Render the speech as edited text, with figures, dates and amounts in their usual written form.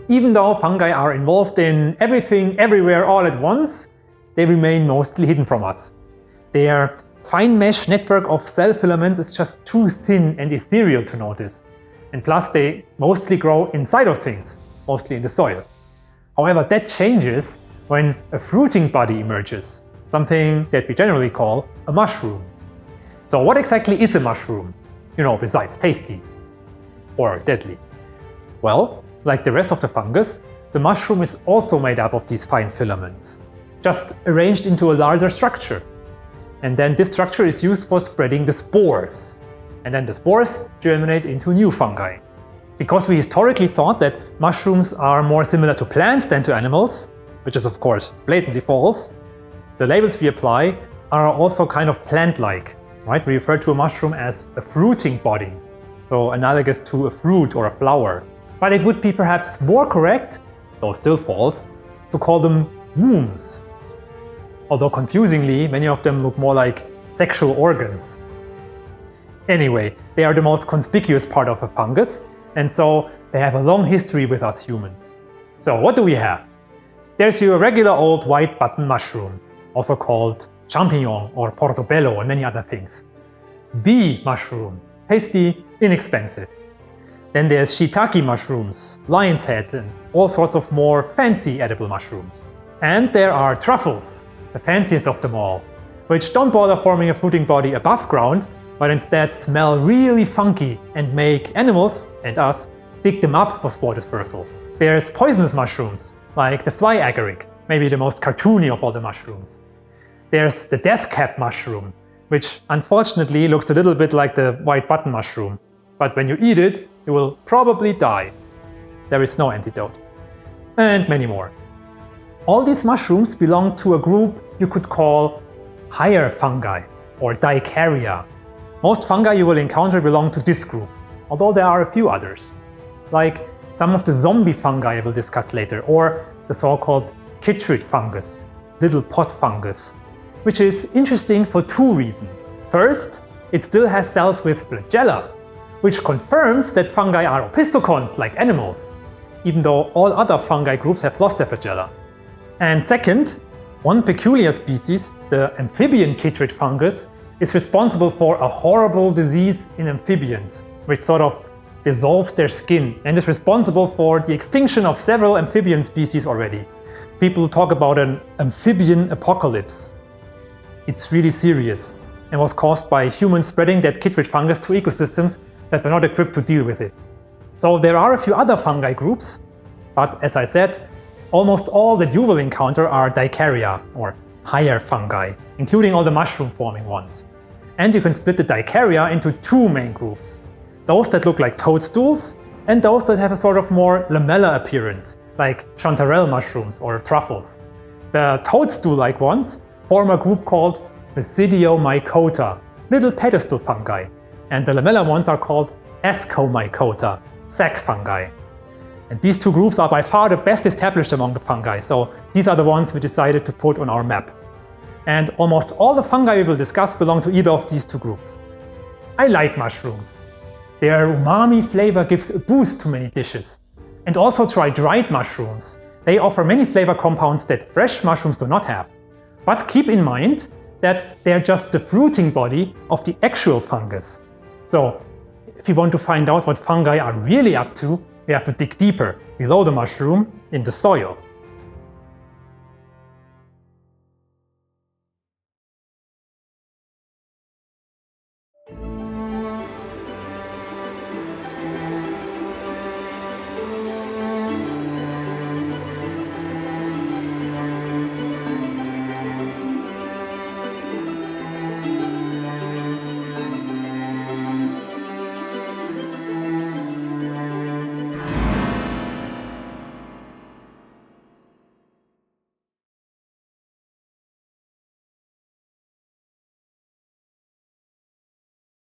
even though fungi are involved in everything, everywhere, all at once, they remain mostly hidden from us. Their fine mesh network of cell filaments is just too thin and ethereal to notice. And plus, they mostly grow inside of things, mostly in the soil. However, that changes when a fruiting body emerges, something that we generally call a mushroom. So what exactly is a mushroom? Besides tasty or deadly? Well, like the rest of the fungus, the mushroom is also made up of these fine filaments, just arranged into a larger structure. And then this structure is used for spreading the spores. And then the spores germinate into new fungi. Because we historically thought that mushrooms are more similar to plants than to animals, which is of course blatantly false, the labels we apply are also kind of plant-like, right? We refer to a mushroom as a fruiting body, so analogous to a fruit or a flower. But it would be perhaps more correct, though still false, to call them wombs. Although confusingly, many of them look more like sexual organs. Anyway, they are the most conspicuous part of a fungus, and so they have a long history with us humans. So what do we have? There's your regular old white button mushroom, also called champignon or portobello and many other things. Bee mushroom, tasty, inexpensive. Then there's shiitake mushrooms, lion's head, and all sorts of more fancy edible mushrooms. And there are truffles, the fanciest of them all, which don't bother forming a fruiting body above ground, but instead smell really funky and make animals, and us, dig them up for spore dispersal. There's poisonous mushrooms, like the fly agaric, maybe the most cartoony of all the mushrooms. There's the death cap mushroom, which unfortunately looks a little bit like the white button mushroom, but when you eat it, you will probably die. There is no antidote. And many more. All these mushrooms belong to a group you could call higher fungi, or Dicaria. Most fungi you will encounter belong to this group, although there are a few others, like some of the zombie fungi I will discuss later, or the so-called chytrid fungus, little pot fungus, which is interesting for two reasons. First, it still has cells with flagella, which confirms that fungi are opisthokonts like animals, even though all other fungi groups have lost their flagella. And second, one peculiar species, the amphibian chytrid fungus, is responsible for a horrible disease in amphibians, which sort of dissolves their skin and is responsible for the extinction of several amphibian species already. People talk about an amphibian apocalypse. It's really serious and was caused by humans spreading that chytrid fungus to ecosystems that were not equipped to deal with it. So there are a few other fungi groups, but as I said, almost all that you will encounter are Dicaria, or higher fungi, including all the mushroom-forming ones. And you can split the Dicaria into two main groups. Those that look like toadstools, and those that have a sort of more lamellar appearance, like chanterelle mushrooms or truffles. The toadstool-like ones form a group called Basidiomycota, little pedestal fungi, and the lamellar ones are called Ascomycota, sac fungi. And these two groups are by far the best established among the fungi, so these are the ones we decided to put on our map. And almost all the fungi we will discuss belong to either of these two groups. I like mushrooms. Their umami flavor gives a boost to many dishes. And also try dried mushrooms. They offer many flavor compounds that fresh mushrooms do not have. But keep in mind that they are just the fruiting body of the actual fungus. So if you want to find out what fungi are really up to, we have to dig deeper, below the mushroom, in the soil.